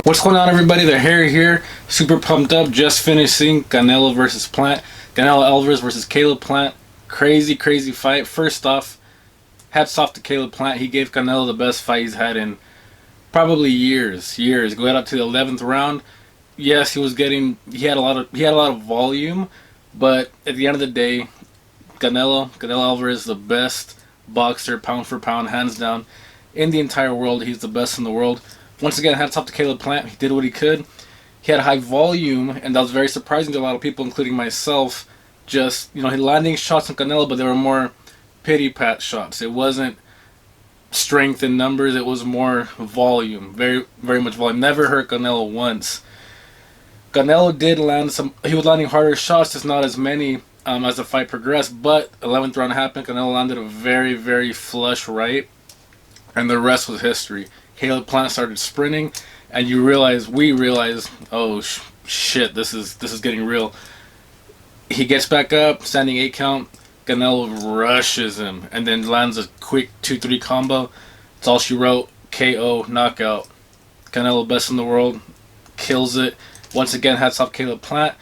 What's going on, everybody? The hair here, super pumped up. Just finishing Canelo versus Plant. Canelo Alvarez versus Caleb Plant. Crazy, crazy fight. First off, hats off to Caleb Plant. He gave Canelo the best fight he's had in probably years. Going up to the 11th round. Yes, he had a lot of volume, but at the end of the day, Canelo Alvarez is the best boxer, pound for pound, hands down, in the entire world. He's the best in the world. Once again, hats off to Caleb Plant. He did what he could. He had high volume, and that was very surprising to a lot of people, including myself. Just, he landing shots on Canelo, but they were more pity-pat shots. It wasn't strength in numbers. It was more volume. Very, very much volume. Never hurt Canelo once. Canelo did land some. He was landing harder shots, just not as many as the fight progressed. But 11th round happened. Canelo landed a very, very flush right, and the rest was history. Caleb Plant started sprinting, and we realize, oh shit, this is getting real. He gets back up, standing 8 count. Canelo rushes him, and then lands a quick 2-3 combo. It's all she wrote. KO, knockout. Canelo, best in the world, kills it. Once again, hats off Caleb Plant.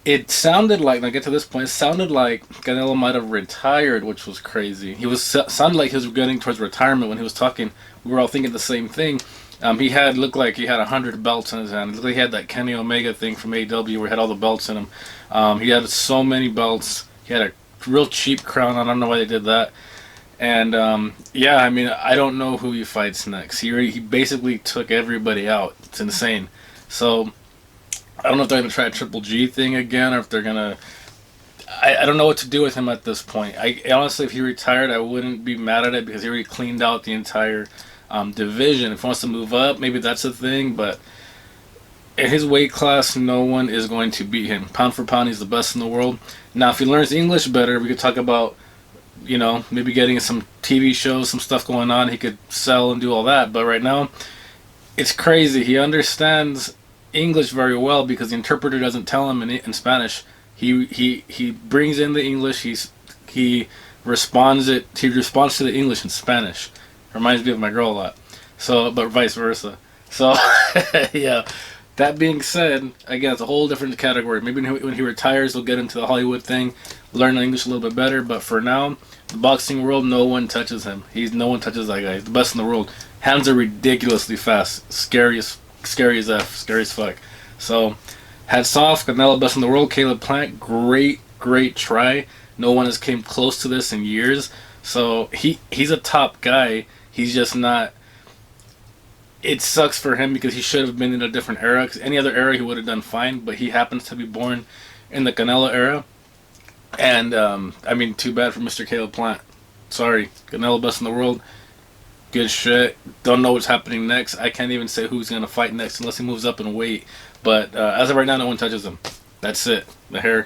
It sounded like, when I get to this point, it sounded like Canelo might have retired, which was crazy. Sounded like he was getting towards retirement when he was talking. We were all thinking the same thing. Looked like he had 100 belts in his hand. It looked like he had that Kenny Omega thing from AEW where he had all the belts in him. He had so many belts. He had a real cheap crown. I don't know why they did that. And I don't know who he fights next. He basically took everybody out. It's insane. So I don't know if they're going to try a Triple G thing again, or if they're going to... I don't know what to do with him at this point. Honestly, if he retired, I wouldn't be mad at it because he already cleaned out the entire division. If he wants to move up, maybe that's a thing, but in his weight class, no one is going to beat him. Pound for pound, he's the best in the world. Now, if he learns English better, we could talk about, maybe getting some TV shows, some stuff going on. He could sell and do all that, but right now, it's crazy. He understands English very well because the interpreter doesn't tell him in Spanish. He brings in the English. He responds to the English in Spanish. Reminds me of my girl a lot. So, but vice versa. So, yeah. That being said, again, it's a whole different category. Maybe when he retires, he'll get into the Hollywood thing, learn English a little bit better. But for now, the boxing world, no one touches him. No one touches that guy. He's the best in the world. Hands are ridiculously fast. Scary as fuck. So, hats off. Canelo, best in the world. Caleb Plant, great try. No one has came close to this in years. So he's a top guy. He's just not. It sucks for him because he should have been in a different era. Because any other era he would have done fine, but he happens to be born in the Canelo era. And too bad for Mr. Caleb Plant. Sorry, Canelo, best in the world. Good shit. Don't know what's happening next. I can't even say who's gonna fight next unless he moves up in weight. But as of right now, no one touches him. That's it. The hair.